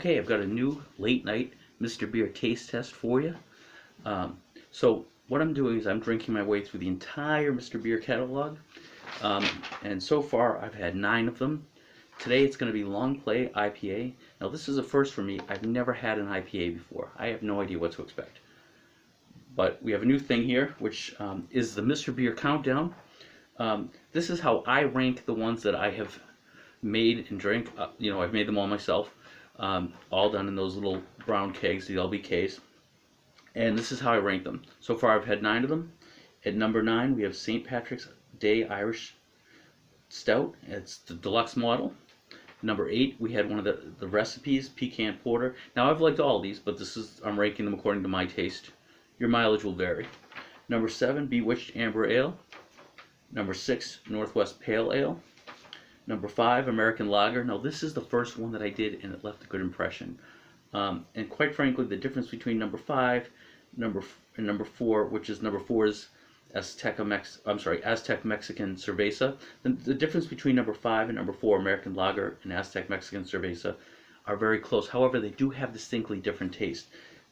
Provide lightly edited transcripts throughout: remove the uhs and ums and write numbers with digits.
Okay, I've got a new late night Mr. Beer taste test for you. So what I'm doing is I'm drinking my way through the entire Mr. Beer catalog, um, and so far I've had 9 of them. Today it's going to be Long Play IPA. Now this is a first for me. I've never had an IPA before. I have no idea what to expect. But we have a new thing here, which is the Mr. Beer countdown. This is how I rank the ones that I have made and drink. I've made them all myself, all done in those little brown kegs, the LBKs. And this is how I rank them. So far I've had 9 of them. At number 9 we have St. Patrick's Day Irish Stout. It's the deluxe model. Number 8 we had one of the recipes, Pecan Porter. Now I've liked all of these, but I'm ranking them according to my taste. Your mileage will vary. Number 7, Bewitched Amber Ale. Number 6, Northwest Pale Ale. Number 5, American Lager. Now this is the first one that I did and it left a good impression. And quite frankly, the difference between number 5 and number 4, which is number 4 is Aztec Mexican Cerveza. The difference between number 5 and number 4, American Lager and Aztec Mexican Cerveza, are very close. However, they do have distinctly different taste.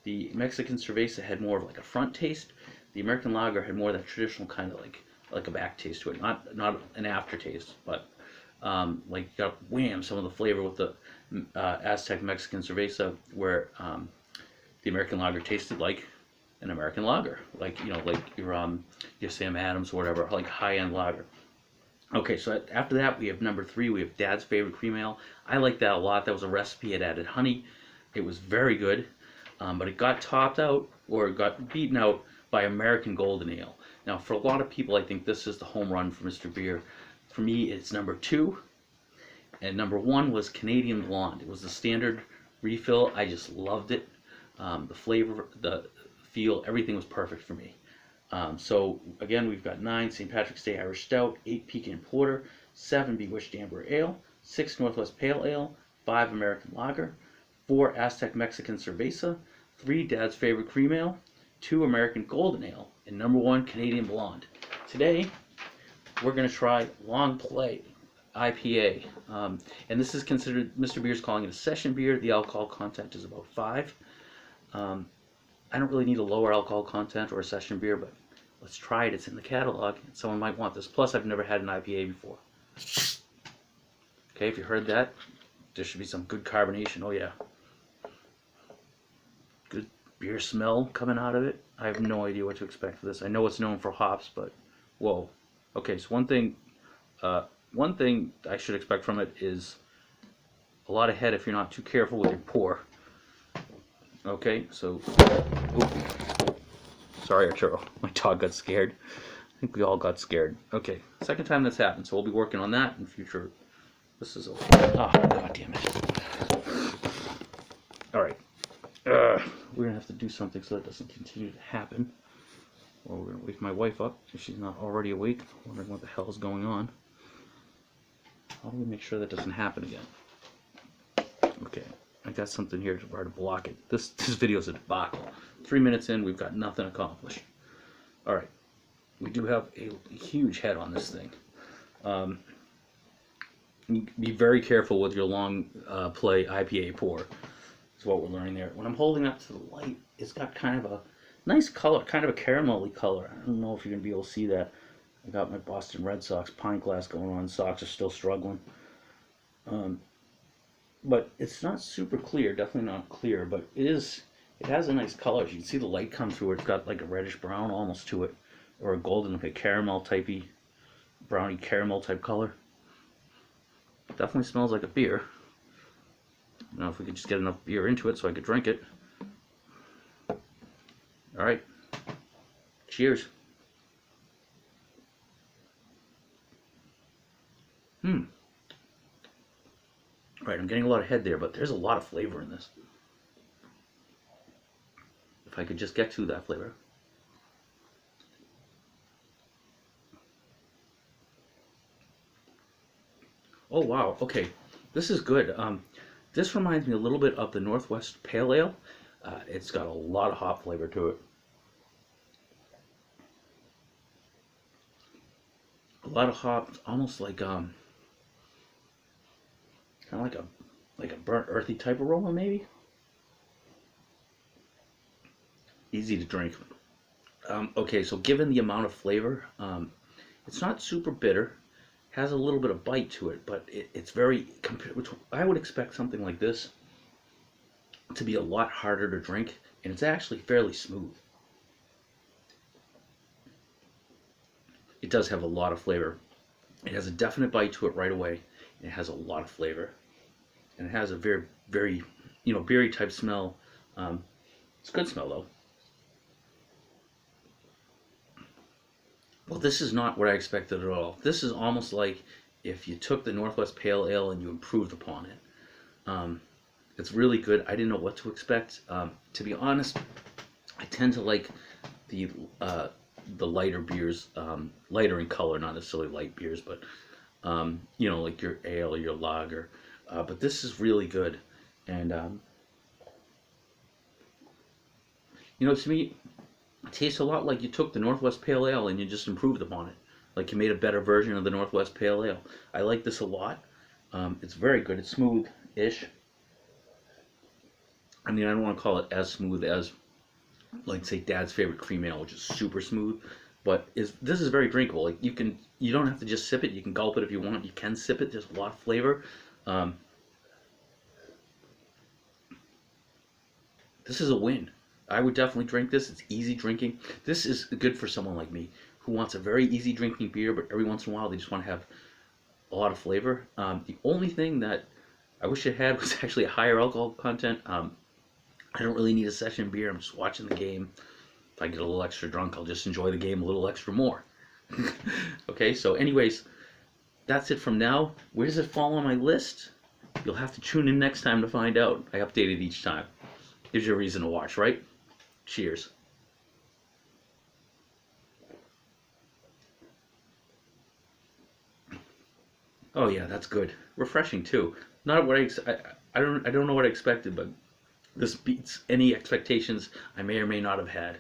The Mexican Cerveza had more of like a front taste. The American Lager had more of that traditional kind of like a back taste to it, not an aftertaste, but like you got wham some of the flavor with the Aztec Mexican Cerveza, where the American Lager tasted like an American Lager, like your Sam Adams or whatever, like high-end lager. Okay, so after that we have number 3. We have Dad's Favorite Cream Ale. I like that a lot. That was a recipe. It added honey. It was very good, but it got topped out, or it got beaten out by American Golden Ale. Now, for a lot of people, I think this is the home run for Mr. Beer. For me, it's number 2, and number 1 was Canadian Blonde. It was the standard refill. I just loved it. The flavor, the feel, everything was perfect for me. So again, we've got 9 St. Patrick's Day Irish Stout, 8 Pecan Porter, 7 Bewitched Amber Ale, 6 Northwest Pale Ale, 5 American Lager, 4 Aztec Mexican Cerveza, 3 Dad's Favorite Cream Ale, 2 American Golden Ale, and number 1 Canadian Blonde. Today we're going to try Long Play IPA, and this is considered, Mr. Beer's calling it a session beer. The alcohol content is about 5. I don't really need a lower alcohol content or a session beer, but let's try it. It's in the catalog. Someone might want this. Plus, I've never had an IPA before. Okay, if you heard that, there should be some good carbonation. Oh yeah. Good beer smell coming out of it. I have no idea what to expect for this. I know it's known for hops, but whoa. Okay, so one thing I should expect from it is a lot of head if you're not too careful with your pour. Okay, so, sorry Arturo, my dog got scared. I think we all got scared. Okay, second time that's happened, so we'll be working on that in future. This is okay. Oh, god damn it. Alright, we're gonna have to do something so that doesn't continue to happen. Or we're gonna wake my wife up if she's not already awake, wondering what the hell is going on. How do we make sure that doesn't happen again? Okay. I got something here to try to block it. This video is a debacle. 3 minutes in, we've got nothing accomplished. Alright. We do have a huge head on this thing. Be very careful with your Long Play IPA pour. Is what we're learning there. When I'm holding up to the light, it's got kind of a nice color, kind of a caramelly color. I don't know if you're going to be able to see that. I got my Boston Red Sox pint glass going on. Socks are still struggling. But it's not super clear, definitely not clear, but it has a nice color. You can see the light come through it. It's got like a reddish brown almost to it, or a golden, like a caramel typey, browny caramel type color. Definitely smells like a beer. Now if we could just get enough beer into it so I could drink it. Alright, cheers. Right, I'm getting a lot of head there, but there's a lot of flavor in this. If I could just get to that flavor. Oh wow, okay, this is good. This reminds me a little bit of the Northwest Pale Ale. It's got a lot of hop flavor to it. A lot of hops, almost like kind of like a like a burnt earthy type aroma maybe. Easy to drink. Okay, so given the amount of flavor, it's not super bitter. Has a little bit of bite to it, but it's very. Which I would expect something like this to be a lot harder to drink, and it's actually fairly smooth. It does have a lot of flavor. It has a definite bite to it right away. It has a lot of flavor, and it has a very, very, beery type smell. It's a good smell though. Well, this is not what I expected at all. This is almost like if you took the Northwest Pale Ale and you improved upon it. Um, it's really good. I didn't know what to expect. To be honest, I tend to like the uh, the lighter beers, lighter in color, not necessarily light beers, but like your ale or your lager. But this is really good, and to me, it tastes a lot like you took the Northwest Pale Ale and you just improved upon it. Like you made a better version of the Northwest Pale Ale. I like this a lot. It's very good. It's smooth-ish. I mean, I don't want to call it as smooth as, like, say, Dad's favorite cream ale, which is super smooth. But this is very drinkable. Like you don't have to just sip it. You can gulp it if you want. You can sip it. There's a lot of flavor. Um, this is a win. I would definitely drink this. It's easy drinking. This is good for someone like me who wants a very easy drinking beer, but every once in a while they just want to have a lot of flavor. The only thing that I wish it had was actually a higher alcohol content. I don't really need a session beer. I'm just watching the game. If I get a little extra drunk, I'll just enjoy the game a little extra more. Okay, so anyways, that's it from now. Where does it fall on my list? You'll have to tune in next time to find out. I update it each time. Gives you a reason to watch, right? Cheers. Oh yeah, that's good. Refreshing too. Not what I don't know what I expected, but this beats any expectations I may or may not have had.